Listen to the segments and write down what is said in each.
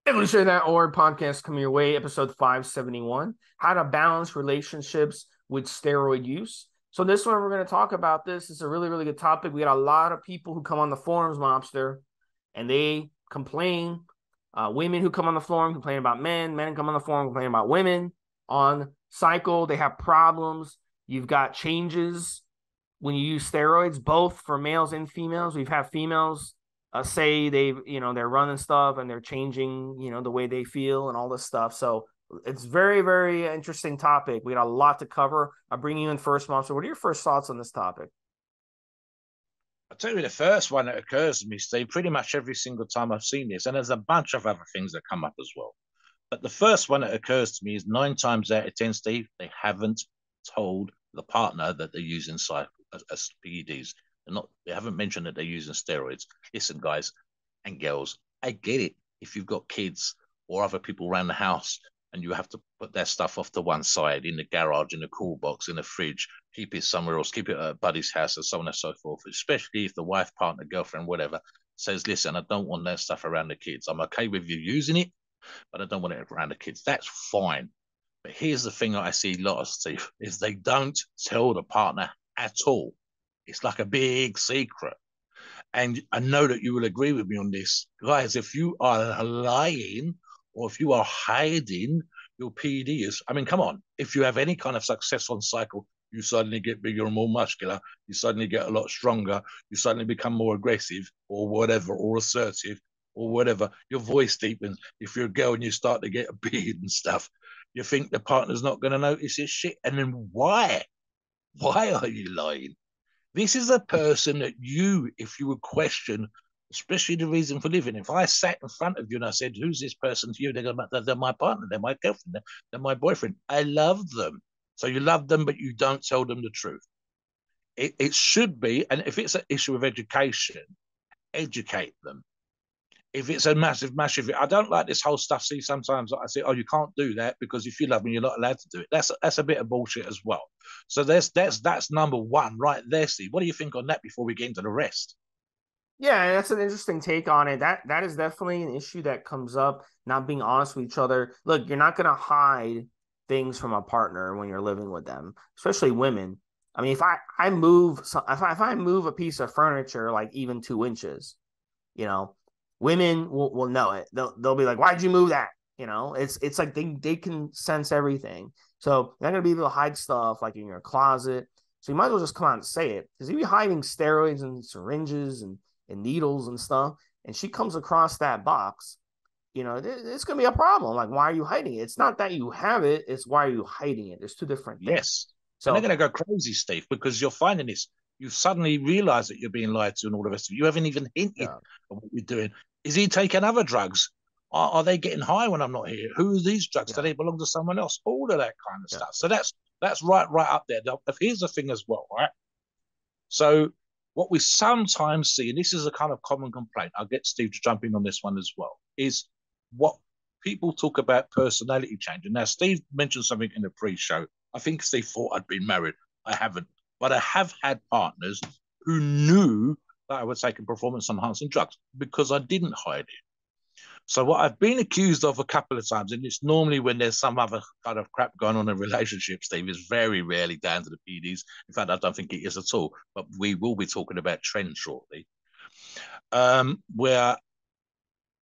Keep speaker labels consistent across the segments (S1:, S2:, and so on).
S1: Evolutionary.org podcast coming your way, episode 571, how to balance relationships with steroid use. So this one, we're going to talk about this. It's a really, really good topic. We got a lot of people who come on the forums, Mobster, and they complain. Women who come on the forum complain about men. Men come on the forum complain about women on cycle. They have problems. You've got changes when you use steroids, both for males and females. We've had females say they're running stuff and they're changing, the way they feel and all this stuff. So it's very, very interesting topic. We got a lot to cover. I'll bring you in first, Mom. So what are your first thoughts on this topic?
S2: I'll tell you the first one that occurs to me, Steve, pretty much every single time I've seen this, and there's a bunch of other things that come up as well. But the first one that occurs to me is 9 times out of 10, Steve, they haven't told the partner that they're using as PEDs. They haven't mentioned that they're using steroids. Listen, guys and girls, I get it. If you've got kids or other people around the house and you have to put their stuff off to one side in the garage, in the cool box, in the fridge, keep it somewhere else, keep it at a buddy's house, and so on and so forth, especially if the wife, partner, girlfriend, whatever, says, listen, I don't want that stuff around the kids. I'm okay with you using it, but I don't want it around the kids. That's fine. But here's the thing that I see a lot of, Steve, is they don't tell the partner at all. It's like a big secret. And I know that you will agree with me on this. Guys, if you are lying or if you are hiding your PED use, I mean, come on. If you have any kind of success on cycle, you suddenly get bigger and more muscular. You suddenly get a lot stronger. You suddenly become more aggressive or whatever, or assertive or whatever. Your voice deepens. If you're a girl and you start to get a beard and stuff, you think the partner's not going to notice this shit. And then why? Why are you lying? This is a person that you, if you would question, especially the reason for living, if I sat in front of you and I said, who's this person to you? They're my partner, they're my girlfriend, they're my boyfriend. I love them. So you love them, but you don't tell them the truth. It should be, and if it's an issue of education, educate them. If it's a massive, massive, I don't like this whole stuff. See, sometimes I say, oh, you can't do that because if you love me, you're not allowed to do it. That's a bit of bullshit as well. So that's number one right there, Steve. What do you think on that before we get into the rest?
S1: Yeah, that's an interesting take on it. That is definitely an issue that comes up, not being honest with each other. Look, you're not going to hide things from a partner when you're living with them, especially women. I mean, if I move a piece of furniture like even 2 inches, you know, women will know it. They'll be like, "Why'd you move that?" It's like they can sense everything. So they're not gonna be able to hide stuff like in your closet. So you might as well just come out and say it. Because if you're hiding steroids and syringes and needles and stuff, and she comes across that box, it's gonna be a problem. Like, why are you hiding it? It's not that you have it, it's why are you hiding it? There's two different things.
S2: Yes. And they're
S1: So
S2: going to go crazy, Steve, because you're finding this. You suddenly realize that you're being lied to and all the rest of it. You haven't even hinted
S1: yeah,
S2: at what you're doing. Is he taking other drugs? Are they getting high when I'm not here? Who are these drugs? Do
S1: yeah,
S2: they belong to someone else? All of that kind of
S1: yeah.
S2: stuff. So that's right up there. Now, here's the thing as well, right? So what we sometimes see, and this is a kind of common complaint, I'll get Steve to jump in on this one as well, is what people talk about personality change. And now Steve mentioned something in the pre-show. I think Steve thought I'd been married. I haven't, but I have had partners who knew that I was taking performance enhancing drugs because I didn't hide it. So what I've been accused of a couple of times, and it's normally when there's some other kind of crap going on in relationships, Steve, is very rarely down to the PDs. In fact, I don't think it is at all. But we will be talking about trends shortly, where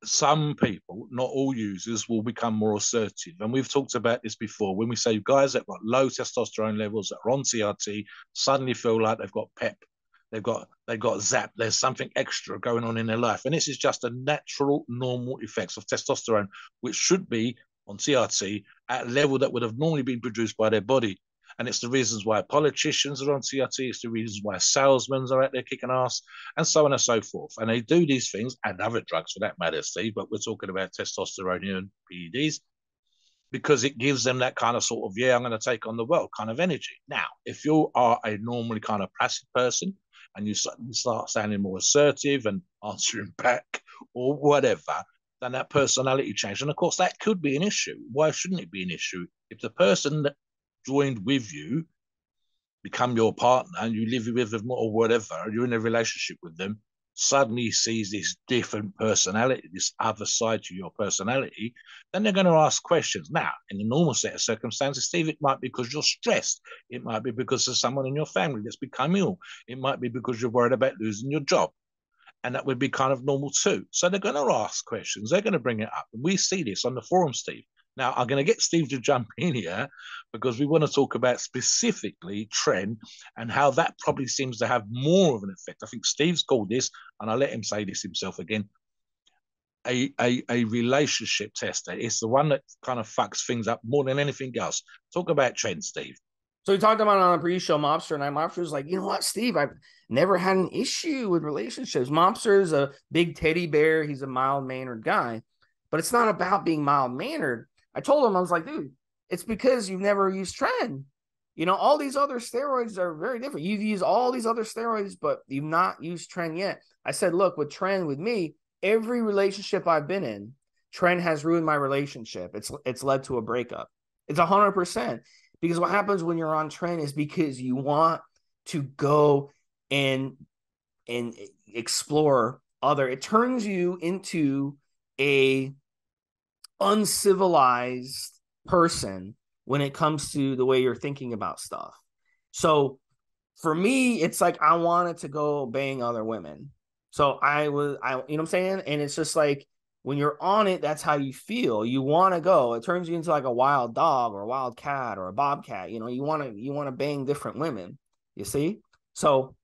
S2: some people, not all users, will become more assertive. And we've talked about this before. When we say guys that got low testosterone levels that are on TRT suddenly feel like they've got pep, they've got zap, there's something extra going on in their life. And this is just a natural, normal effects of testosterone, which should be on TRT at a level that would have normally been produced by their body. And it's the reasons why politicians are on TRT. It's the reasons why salesmen are out there kicking ass, and so on and so forth. And they do these things, and other drugs for that matter, Steve, but we're talking about testosterone and PEDs, because it gives them that kind of sort of, yeah, I'm going to take on the world kind of energy. Now, if you are a normally kind of passive person and you start sounding more assertive and answering back or whatever, then that personality change. And of course, that could be an issue. Why shouldn't it be an issue? If the person that joined with you become your partner and you live with them or whatever, you're in a relationship with them, suddenly sees this different personality, this other side to your personality, then they're going to ask questions. Now, in the normal set of circumstances, Steve, it might be because you're stressed. It might be because there's someone in your family that's become ill. It might be because you're worried about losing your job. And that would be kind of normal too. So they're going to ask questions. They're going to bring it up. And we see this on the forum, Steve. Now, I'm going to get Steve to jump in here because we want to talk about specifically trend and how that probably seems to have more of an effect. I think Steve's called this, and I'll let him say this himself again, a relationship tester. It's the one that kind of fucks things up more than anything else. Talk about trend, Steve.
S1: So we talked about it on a pre-show, Mobster, and Mobster was like, you know what, Steve, I've never had an issue with relationships. Mobster is a big teddy bear. He's a mild-mannered guy, but it's not about being mild-mannered. I told him, I was like, dude, it's because you've never used Tren. You know, all these other steroids are very different. You've used all these other steroids, but you've not used Tren yet. I said, look, with Tren, with me, every relationship I've been in, Tren has ruined my relationship. It's led to a breakup. It's 100%. Because what happens when you're on Tren is because you want to go and explore other. It turns you into a uncivilized person when it comes to the way you're thinking about stuff. So for me, it's like I wanted to go bang other women. So you know what I'm saying? And it's just like when you're on it, that's how you feel. You want to go. It turns you into like a wild dog or a wild cat or a bobcat. You know, you want to bang different women. You see? So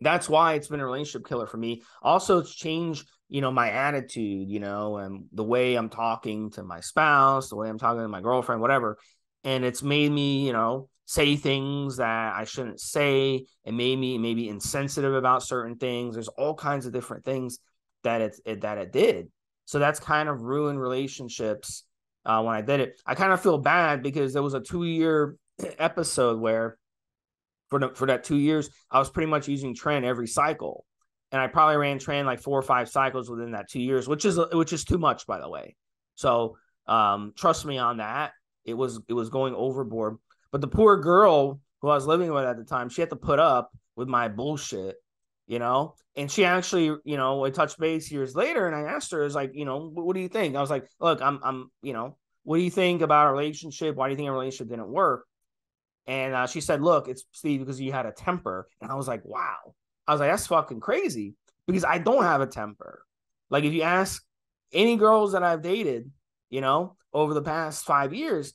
S1: that's why it's been a relationship killer for me. Also, it's changed, you know, my attitude, you know, and the way I'm talking to my spouse, the way I'm talking to my girlfriend, whatever. And it's made me, you know, say things that I shouldn't say. It made me maybe insensitive about certain things. There's all kinds of different things that it did. So that's kind of ruined relationships when I did it. I kind of feel bad because there was a 2-year episode where for that 2 years, I was pretty much using Tren every cycle. And I probably ran Tren like 4 or 5 cycles within that 2 years, which is too much, by the way. So trust me on that. It was going overboard. But the poor girl who I was living with at the time, she had to put up with my bullshit, you know? And she actually, you know, I touched base years later and I asked her, is like, you know, what do you think? I was like, look, I'm, you know, what do you think about a relationship? Why do you think a relationship didn't work? And she said, look, it's Steve because you had a temper. And I was like, wow. I was like, that's fucking crazy because I don't have a temper. Like, if you ask any girls that I've dated, you know, over the past 5 years,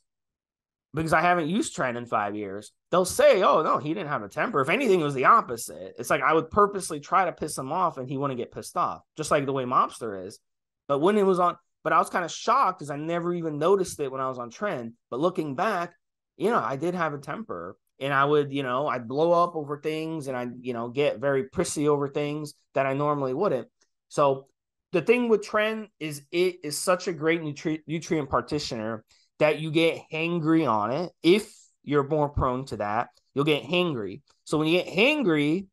S1: because I haven't used Tren in 5 years, they'll say, oh, no, he didn't have a temper. If anything, it was the opposite. It's like I would purposely try to piss him off and he wouldn't get pissed off, just like the way Mobster is. But when it was on, but I was kind of shocked because I never even noticed it when I was on Tren. But looking back, you know, I did have a temper and I would, you know, I'd blow up over things and I'd, you know, get very prissy over things that I normally wouldn't. So the thing with Tren is it is such a great nutrient partitioner that you get hangry on it. If you're more prone to that, you'll get hangry. So when you get hangry,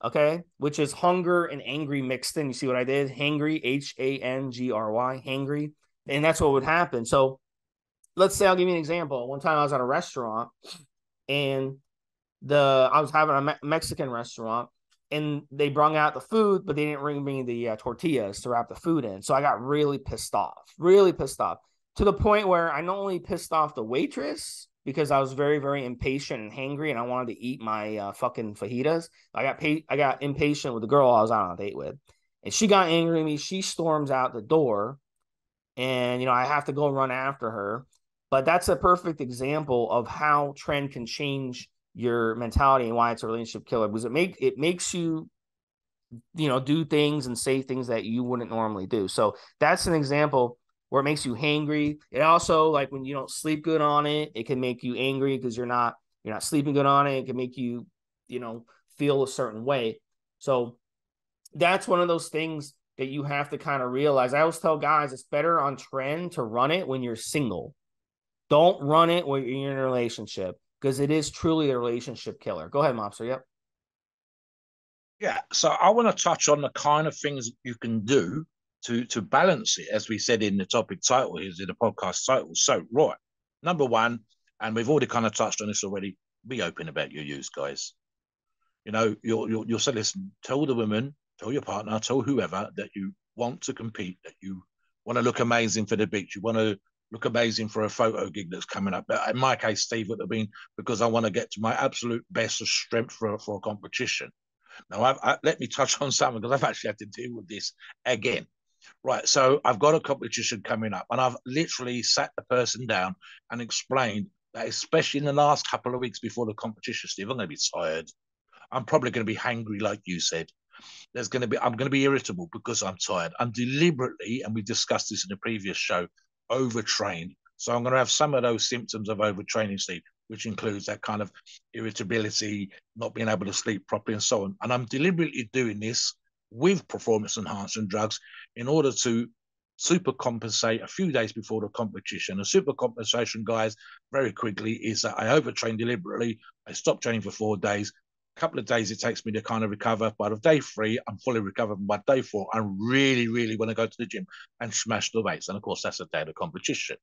S1: okay, which is hunger and angry mixed in, you see what I did? Hangry, Hangry, hangry. And that's what would happen. So let's say I'll give you an example. One time I was at a restaurant and I was having a Mexican restaurant and they brung out the food, but they didn't bring me the tortillas to wrap the food in. So I got really pissed off to the point where I not only pissed off the waitress because I was very, very impatient and hangry and I wanted to eat my fucking fajitas. I got impatient with the girl I was out on a date with and she got angry at me. She storms out the door and, you know, I have to go run after her. But that's a perfect example of how Tren can change your mentality and why it's a relationship killer, because it makes you, you know, do things and say things that you wouldn't normally do. So that's an example where it makes you hangry. It also, like when you don't sleep good on it, it can make you angry because you're not sleeping good on it. It can make you, you know, feel a certain way. So that's one of those things that you have to kind of realize. I always tell guys it's better on Tren to run it when you're single. Don't run it when you're in a relationship because it is truly a relationship killer. Go ahead, Mobster. Yep.
S2: Yeah, so I want to touch on the kind of things you can do to balance it, as we said in the topic title, is in the podcast title. So, right, number one, and we've already kind of touched on this already. Be open about your use, guys. You know, you'll say, listen, tell the women, tell your partner, tell whoever that you want to compete, that you want to look amazing for the beach, you want to look amazing for a photo gig that's coming up. But in my case, Steve, would have been because I want to get to my absolute best of strength for a competition. Now, let me touch on something because I've actually had to deal with this again. Right, so I've got a competition coming up, and I've literally sat the person down and explained that, especially in the last couple of weeks before the competition, Steve, I'm going to be tired. I'm probably going to be hangry, like you said. I'm going to be irritable because I'm tired. I'm deliberately, and we discussed this in the previous show, overtrained. So I'm going to have some of those symptoms of overtraining, Steve, which includes that kind of irritability, not being able to sleep properly, and so on. And I'm deliberately doing this with performance enhancing drugs in order to super compensate a few days before the competition. The super compensation, guys, very quickly, is that I overtrain deliberately. I stop training for 4 days. A couple of days it takes me to kind of recover. By the day 3, I'm fully recovered. By day 4, I really, really want to go to the gym and smash the weights. And of course, that's the day of the competition.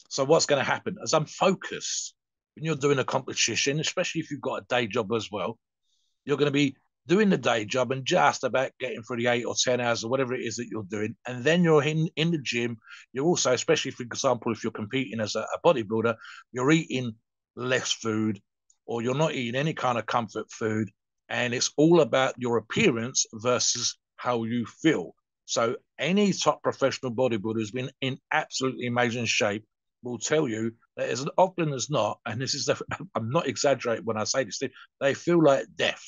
S2: So what's going to happen as I'm focused when you're doing a competition, especially if you've got a day job as well, you're going to be doing the day job and just about getting through the 8 or 10 hours or whatever it is that you're doing. And then you're in the gym. You're also, especially for example, if you're competing as a bodybuilder, you're eating less food or you're not eating any kind of comfort food. And it's all about your appearance versus how you feel. So any top professional bodybuilder who's been in absolutely amazing shape will tell you that as often as not, and this is I'm not exaggerating when I say this, they feel like death.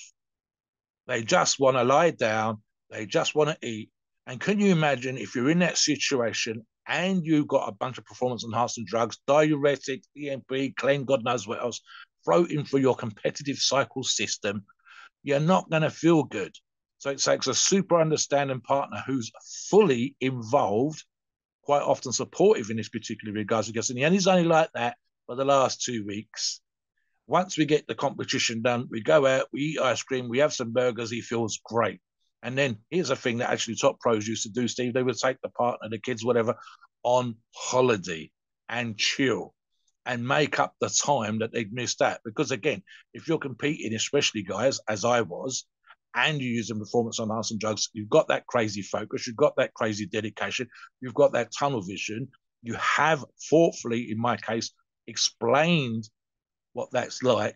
S2: They just want to lie down. They just want to eat. And can you imagine if you're in that situation and you've got a bunch of performance enhancing drugs, diuretics, DMP, clean, God knows what else, floating through your competitive cycle system, you're not going to feel good. So it takes a super understanding partner who's fully involved, quite often supportive in this particular regards, because in the end, he's only like that for the last 2 weeks. Once we get the competition done, we go out, we eat ice cream, we have some burgers, he feels great. And then here's a thing that actually top pros used to do, Steve. They would take the partner, the kids, whatever, on holiday and chill and make up the time that they'd missed out. Because again, if you're competing, especially guys, as I was, and you're using performance enhancing drugs, you've got that crazy focus, you've got that crazy dedication, you've got that tunnel vision. You have thoughtfully, in my case, explained what that's like.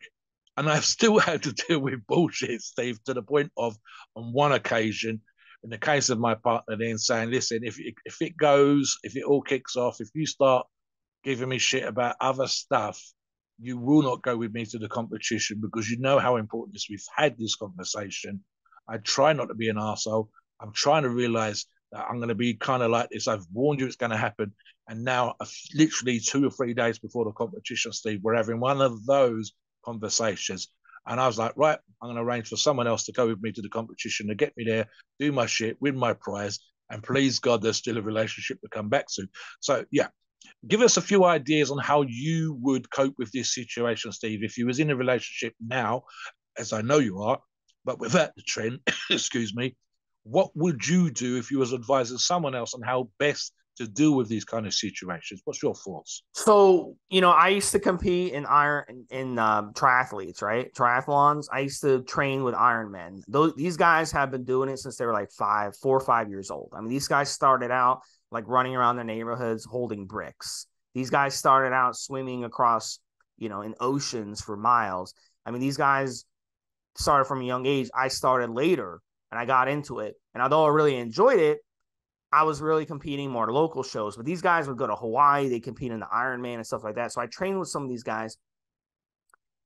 S2: And I've still had to deal with bullshit, Steve, to the point of, on one occasion, in the case of my partner, then saying, listen, if it goes, if it all kicks off, if you start giving me shit about other stuff, you will not go with me to the competition because you know how important this. We've had this conversation. I try not to be an arsehole. I'm trying to realize that I'm going to be kind of like this. I've warned you it's going to happen. And now, literally 2 or 3 days before the competition, Steve, we're having one of those conversations. And I was like, right, I'm going to arrange for someone else to go with me to the competition to get me there, do my shit, win my prize. And please God, there's still a relationship to come back to. So, yeah, give us a few ideas on how you would cope with this situation, Steve, if you was in a relationship now, as I know you are, but without the trend, excuse me, what would you do if you was advising someone else on how best to deal with these kind of situations? What's your thoughts?
S1: So, I used to compete in triathletes, right? Triathlons. I used to train with Ironmen. These guys have been doing it since they were like 4 or 5 years old. I mean, these guys started out like running around their neighborhoods holding bricks. These guys started out swimming across, in oceans for miles. I mean, these guys started from a young age. I started later and I got into it. And although I really enjoyed it, I was really competing more at local shows. But these guys would go to Hawaii. They compete in the Ironman and stuff like that. So I trained with some of these guys.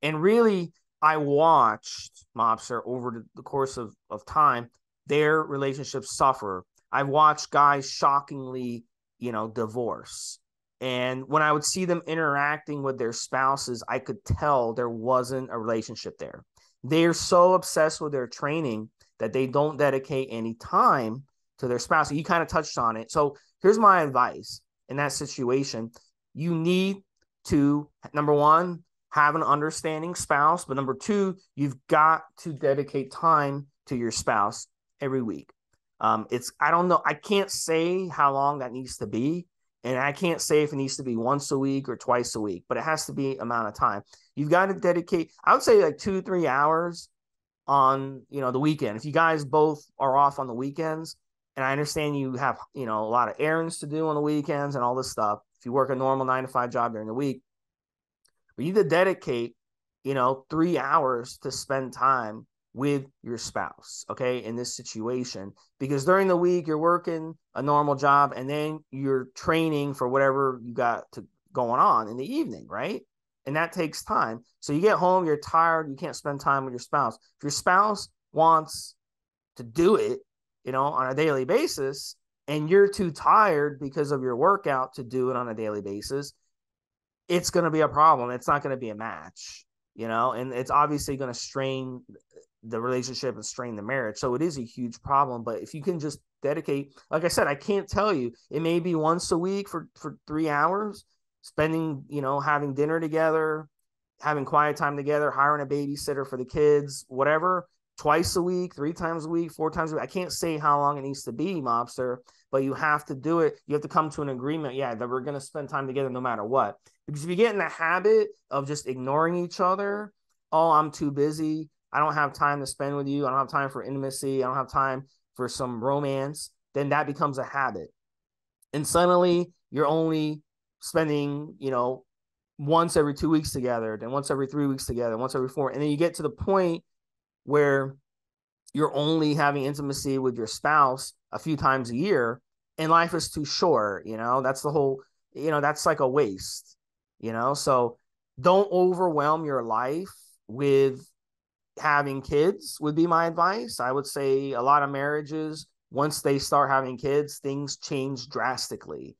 S1: And really, I watched Mobster over the course of time, their relationships suffer. I've watched guys shockingly, divorce. And when I would see them interacting with their spouses, I could tell there wasn't a relationship there. They're so obsessed with their training that they don't dedicate any time to their spouse. You kind of touched on it. So here's my advice in that situation. You need to, number one, have an understanding spouse. But number two, you've got to dedicate time to your spouse every week. I don't know. I can't say how long that needs to be. And I can't say if it needs to be once a week or twice a week, but it has to be amount of time. You've got to dedicate, I would say like 2 to 3 hours on, the weekend. If you guys both are off on the weekends, and I understand you have, a lot of errands to do on the weekends and all this stuff. If you work a normal 9 to 5 job during the week, but you need to dedicate, 3 hours to spend time with your spouse, okay, in this situation. Because during the week, you're working a normal job and then you're training for whatever you got to going on in the evening, right? And that takes time. So you get home, you're tired, you can't spend time with your spouse. If your spouse wants to do it, on a daily basis, and you're too tired because of your workout to do it on a daily basis, it's going to be a problem. It's not going to be a match, and it's obviously going to strain the relationship and strain the marriage. So it is a huge problem. But if you can just dedicate, like I said, I can't tell you, it may be once a week for 3 hours, spending, having dinner together, having quiet time together, hiring a babysitter for the kids, whatever, twice a week, 3 times a week, 4 times a week. I can't say how long it needs to be, Mobster, but you have to do it. You have to come to an agreement, that we're going to spend time together no matter what. Because if you get in the habit of just ignoring each other, oh, I'm too busy, I don't have time to spend with you, I don't have time for intimacy, I don't have time for some romance, then that becomes a habit. And suddenly you're only spending, once every 2 weeks together, then once every 3 weeks together, once every four. And then you get to the point where you're only having intimacy with your spouse a few times a year, and life is too short. That's the whole, that's like a waste. So don't overwhelm your life with having kids, would be my advice. I would say a lot of marriages, once they start having kids, things change drastically.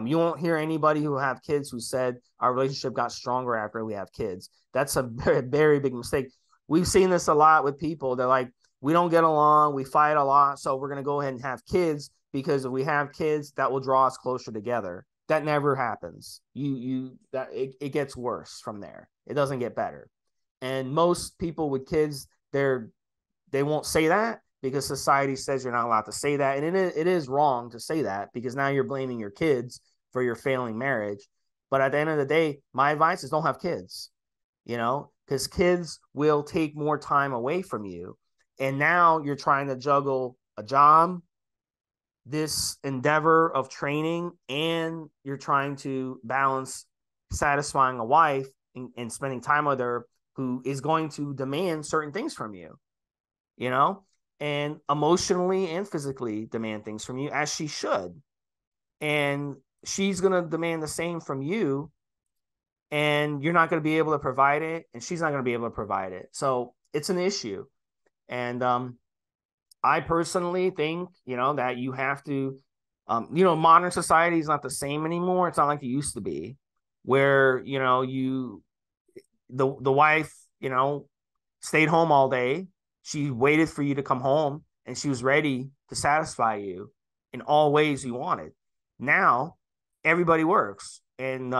S1: You won't hear anybody who have kids who said our relationship got stronger after we have kids. That's a very, very big mistake. We've seen this a lot with people. They're like, we don't get along, we fight a lot, so we're going to go ahead and have kids, because if we have kids, that will draw us closer together. That never happens. It gets worse from there. It doesn't get better. And most people with kids, they won't say that, because society says you're not allowed to say that. And it is wrong to say that, because now you're blaming your kids for your failing marriage. But at the end of the day, my advice is don't have kids, because kids will take more time away from you. And now you're trying to juggle a job, this endeavor of training, and you're trying to balance satisfying a wife and spending time with her who is going to demand certain things from you, and emotionally and physically demand things from you, as she should. And she's going to demand the same from you, and you're not going to be able to provide it, and she's not going to be able to provide it. So it's an issue. And I personally think, that you have to, modern society is not the same anymore. It's not like it used to be, where, the wife, stayed home all day. She waited for you to come home, and she was ready to satisfy you in all ways you wanted. Now, everybody works, and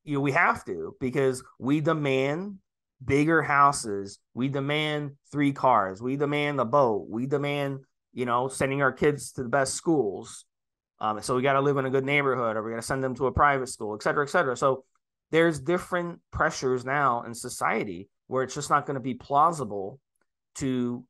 S1: we have to, because we demand bigger houses, we demand 3 cars, we demand a boat, we demand, sending our kids to the best schools. So we got to live in a good neighborhood, or we got to send them to a private school, et cetera, et cetera. So there's different pressures now in society where it's just not going to be plausible to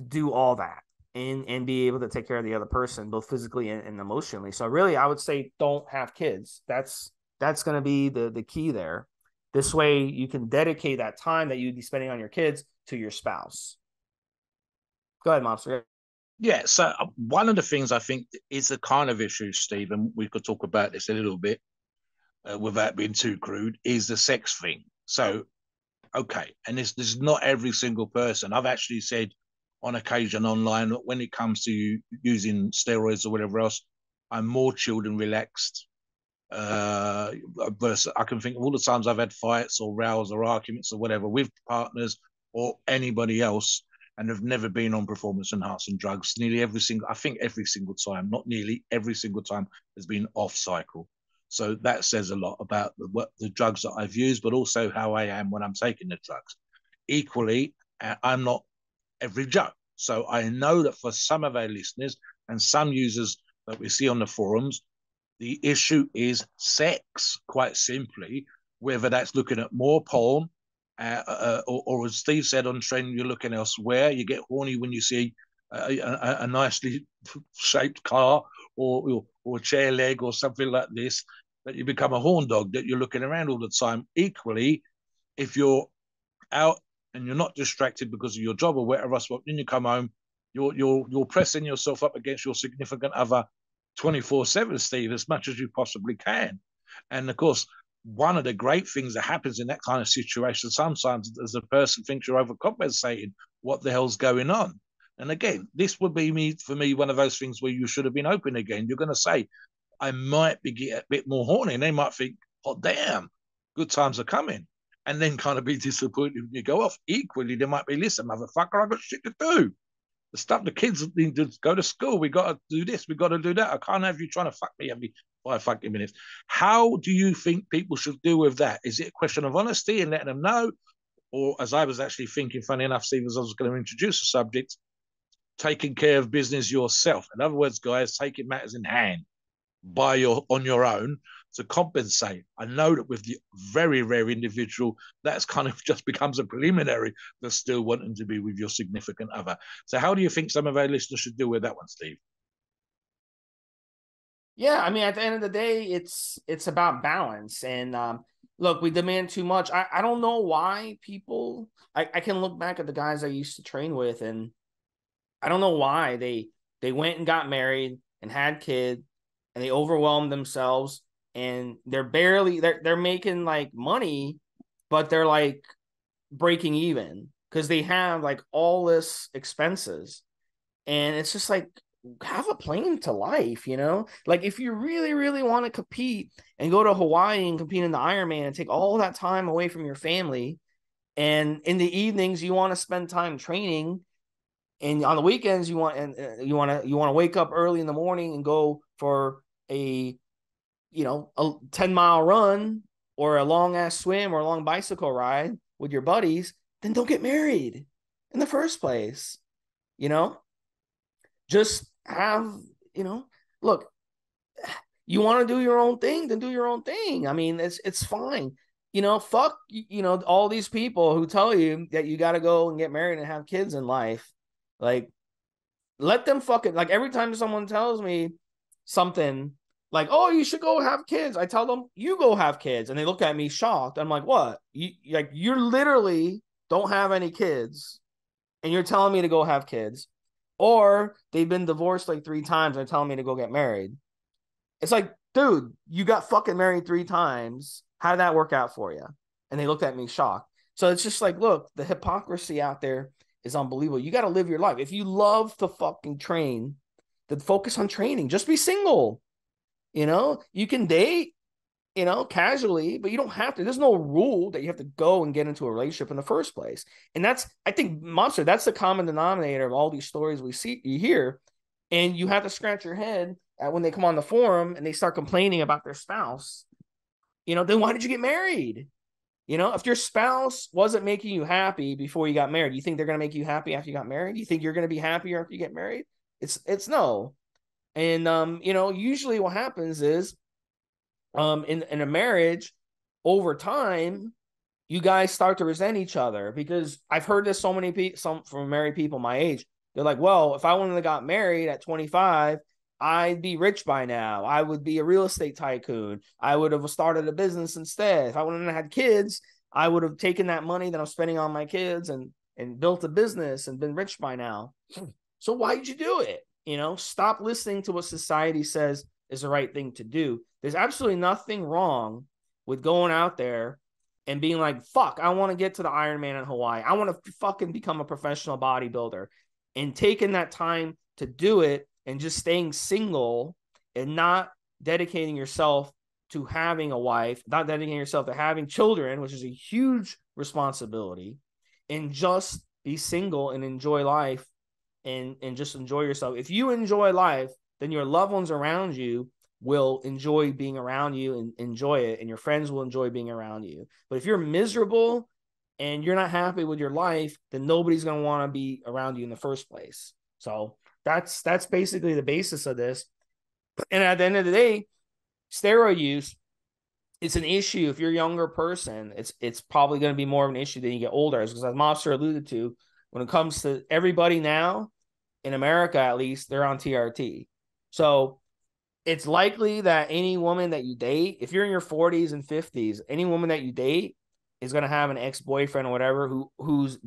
S1: do all that and be able to take care of the other person, both physically and emotionally. So really, I would say don't have kids. That's going to be the key there. This way you can dedicate that time that you'd be spending on your kids to your spouse. Go ahead, Mobster.
S2: Yeah, so one of the things I think is a kind of issue, Steve, and we could talk about this a little bit without being too crude, is the sex thing. So, okay, and this is not every single person. I've actually said on occasion online, when it comes to using steroids or whatever else, I'm more chilled and relaxed. Versus, I can think of all the times I've had fights or rows or arguments or whatever with partners or anybody else, and have never been on performance enhancing drugs. I think every single time, not nearly every single time, has been off cycle. So that says a lot about the drugs that I've used, but also how I am when I'm taking the drugs. Equally, I'm not every Joe. So I know that for some of our listeners and some users that we see on the forums, the issue is sex, quite simply, whether that's looking at more porn or as Steve said on trend, you're looking elsewhere. You get horny when you see a nicely shaped car or a chair leg or something like this. That you become a horn dog. That you're looking around all the time. Equally, if you're out and you're not distracted because of your job or whatever else, then you come home, you're pressing yourself up against your significant other 24/7, Steve, as much as you possibly can. And of course, one of the great things that happens in that kind of situation sometimes is the person thinks you're overcompensating. What the hell's going on? And again, this would be me for me one of those things where you should have been open again. You're going to say, I might be get a bit more horny, and they might think, oh damn, good times are coming, and then kind of be disappointed when you go off. Equally, they might be, listen, motherfucker, I've got shit to do. The stuff the kids need to go to school. We got to do this. We got to do that. I can't have you trying to fuck me every 5 fucking minutes. How do you think people should deal with that? Is it a question of honesty and letting them know? Or as I was actually thinking, funny enough, Steve, as I was going to introduce the subject, taking care of business yourself. In other words, guys, taking matters in hand on your own to compensate. I know that with the very rare individual, that's kind of just becomes a preliminary that's still wanting to be with your significant other. So how do you think some of our listeners should deal with that one, Steve?
S1: Yeah, I mean, at the end of the day, it's about balance. And look, we demand too much. I don't know why people. I can look back at the guys I used to train with, and I don't know why they went and got married and had kids, and they overwhelmed themselves, and they're making like money, but they're like breaking even because they have like all this expenses, and it's just like have a plan to life, you know? Like if you really, really want to compete and go to Hawaii and compete in the Ironman and take all that time away from your family, and in the evenings you want to spend time training, and on the weekends you want to wake up early in the morning and go for a a 10-mile run or a long ass swim or a long bicycle ride with your buddies, then don't get married in the first place. You know, just have, look, you want to do your own thing, then do your own thing. I mean, it's fine. Fuck, all these people who tell you that you got to go and get married and have kids in life. Like, let them fucking, like, every time someone tells me something like, oh, you should go have kids, I tell them, you go have kids. And they look at me shocked. I'm like, what? You literally don't have any kids and you're telling me to go have kids. Or they've been divorced like 3 times and telling me to go get married. It's like, dude, you got fucking married 3 times. How did that work out for you? And they looked at me shocked. So it's just like, look, the hypocrisy out there is unbelievable. You got to live your life. If you love to fucking train, then focus on training. Just be single. You can date, casually, but you don't have to. There's no rule that you have to go and get into a relationship in the first place. And I think, Monster, that's the common denominator of all these stories you hear. And you have to scratch your head at when they come on the forum and they start complaining about their spouse. Then why did you get married? If your spouse wasn't making you happy before you got married, you think they're going to make you happy after you got married? You think you're going to be happier after you get married? It's no. And usually what happens is in a marriage, over time, you guys start to resent each other, because I've heard this so many people, some from married people my age. They're like, well, if I wouldn't have got married at 25, I'd be rich by now. I would be a real estate tycoon. I would have started a business instead. If I wouldn't have had kids, I would have taken that money that I'm spending on my kids and built a business and been rich by now. So why did you do it? Stop listening to what society says is the right thing to do. There's absolutely nothing wrong with going out there and being like, fuck, I want to get to the Ironman in Hawaii. I want to fucking become a professional bodybuilder, and taking that time to do it and just staying single and not dedicating yourself to having a wife, not dedicating yourself to having children, which is a huge responsibility, and just be single and enjoy life and just enjoy yourself. If you enjoy life, then your loved ones around you will enjoy being around you and enjoy it, and your friends will enjoy being around you. But if you're miserable and you're not happy with your life, then nobody's going to want to be around you in the first place. So that's basically the basis of this. And at the end of the day, steroid use it's an issue if you're a younger person. It's probably going to be more of an issue than you get older, because as Mobster alluded to, when it comes to everybody now in America, at least they're on TRT. So it's likely that any woman that you date, if you're in your 40s and 50s, any woman that you date is going to have an ex-boyfriend or whatever who's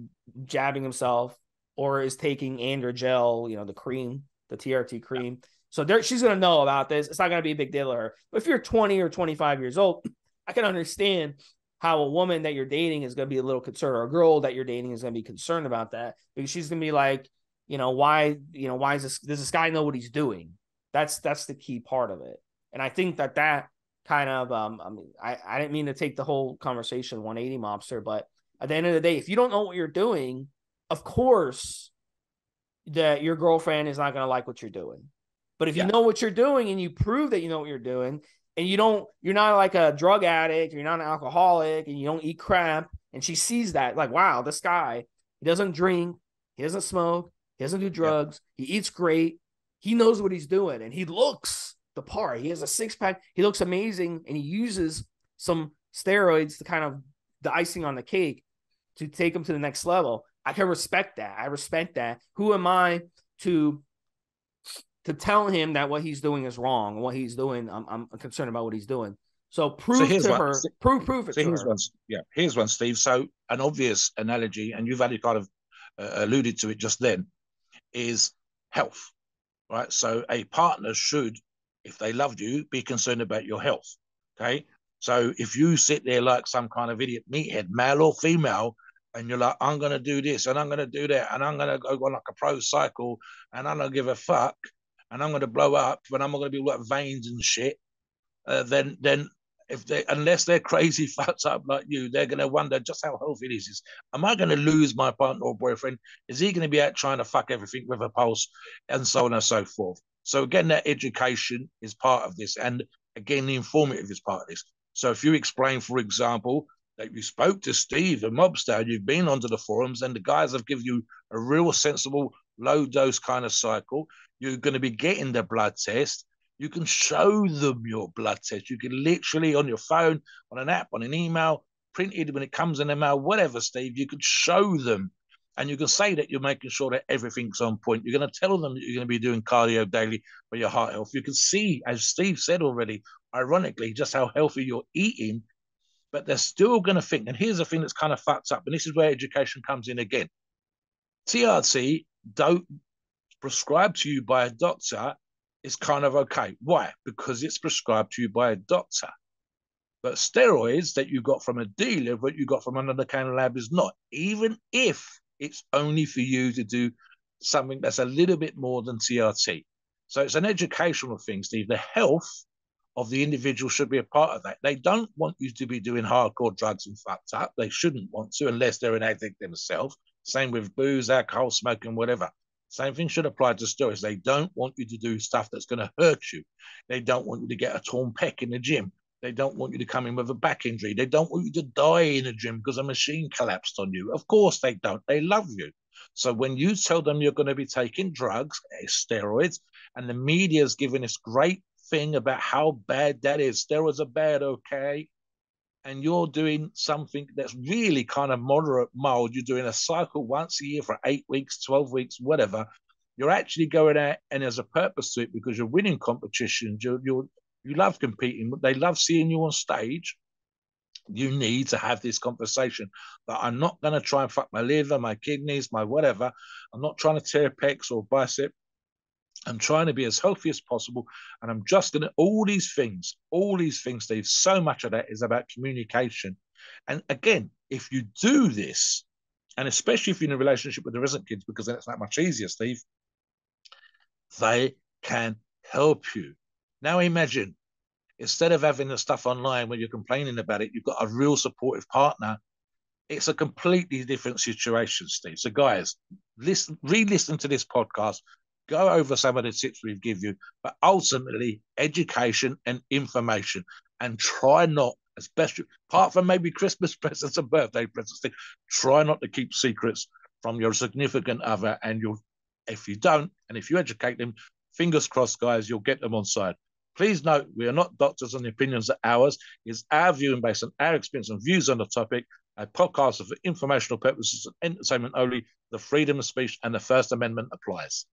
S1: jabbing himself or is taking androgel, the cream, the TRT cream. So she's going to know about this. It's not going to be a big deal to her. But if you're 20 or 25 years old, I can understand how a woman that you're dating is going to be a little concerned, or a girl that you're dating is going to be concerned about that, because she's going to be like, why is this? Does this guy know what he's doing? That's the key part of it. And I think that kind of, I didn't mean to take the whole conversation 180, Mobster, but at the end of the day, if you don't know what you're doing, of course that your girlfriend is not going to like what you're doing. But if you know what you're doing and you prove that you know what you're doing, and you're not like a drug addict, or you're not an alcoholic, and you don't eat crap, and she sees that, like, wow, this guy, he doesn't drink, he doesn't smoke, he doesn't do drugs, he eats great, he knows what he's doing, and he looks the part. He has a six-pack, he looks amazing, and he uses some steroids to kind of the icing on the cake to take him to the next level. I can respect that. I respect that. Who am I to tell him that what he's doing is wrong? What he's doing, I'm concerned about what he's doing. So prove it to her.
S2: Here's one, Steve. So an obvious analogy, and you've already kind of alluded to it just then, is health, right? So a partner should, if they loved you, be concerned about your health. Okay. So if you sit there like some kind of idiot meathead, male or female, and you're like, I'm going to do this and I'm going to do that and I'm going to go on like a pro cycle and I don't give a fuck and I'm going to blow up and I'm not going to be like veins and shit, then if unless they're crazy fucked up like you, they're going to wonder just how healthy this is. Am I going to lose my partner or boyfriend? Is he going to be out trying to fuck everything with a pulse, and so on and so forth? So again, that education is part of this, and again, the informative is part of this. So if you explain, for example, that you spoke to Steve, the mobster, and you've been onto the forums, and the guys have given you a real sensible low dose kind of cycle, you're going to be getting the blood test. You can show them your blood test. You can literally on your phone, on an app, on an email, printed when it comes in the mail, whatever, Steve, you could show them. And you can say that you're making sure that everything's on point. You're going to tell them that you're going to be doing cardio daily for your heart health. You can see, as Steve said already, ironically, just how healthy you're eating, but they're still going to think. And here's the thing that's kind of fucked up, and this is where education comes in again. TRT don't prescribe to you by a doctor is kind of okay. Why? Because it's prescribed to you by a doctor. But steroids that you got from a dealer, what you got from another kind of lab is not, even if it's only for you to do something that's a little bit more than TRT. So it's an educational thing, Steve. The health of the individual should be a part of that. They don't want you to be doing hardcore drugs and fucked up. They shouldn't want to unless they're an addict themselves. Same with booze, alcohol, smoking, whatever. Same thing should apply to steroids. They don't want you to do stuff that's going to hurt you. They don't want you to get a torn pec in the gym. They don't want you to come in with a back injury. They don't want you to die in a gym because a machine collapsed on you. Of course they don't. They love you. So when you tell them you're going to be taking drugs, steroids, and the media's giving this great thing about how bad that is. Steroids are bad, okay? And you're doing something that's really kind of moderate mild. You're doing a cycle once a year for 8 weeks, 12 weeks, whatever. You're actually going out and there's a purpose to it because you're winning competitions. You love competing. They love seeing you on stage. You need to have this conversation that I'm not going to try and fuck my liver, my kidneys, my whatever. I'm not trying to tear pecs or bicep. I'm trying to be as healthy as possible. And I'm just going to, all these things, Steve, so much of that is about communication. And again, if you do this, and especially if you're in a relationship with the resident kids, because then it's that much easier, Steve, they can help you. Now imagine, instead of having the stuff online when you're complaining about it, you've got a real supportive partner. It's a completely different situation, Steve. So guys, re-listen to this podcast, go over some of the tips we've given you, but ultimately education and information, and try not, as best you, apart from maybe Christmas presents and birthday presents, try not to keep secrets from your significant other. And if you don't, and if you educate them, fingers crossed, guys, you'll get them on side. Please note, we are not doctors and the opinions are ours. It's our view and based on our experience and views on the topic. A podcast are for informational purposes and entertainment only. The freedom of speech and the First Amendment applies.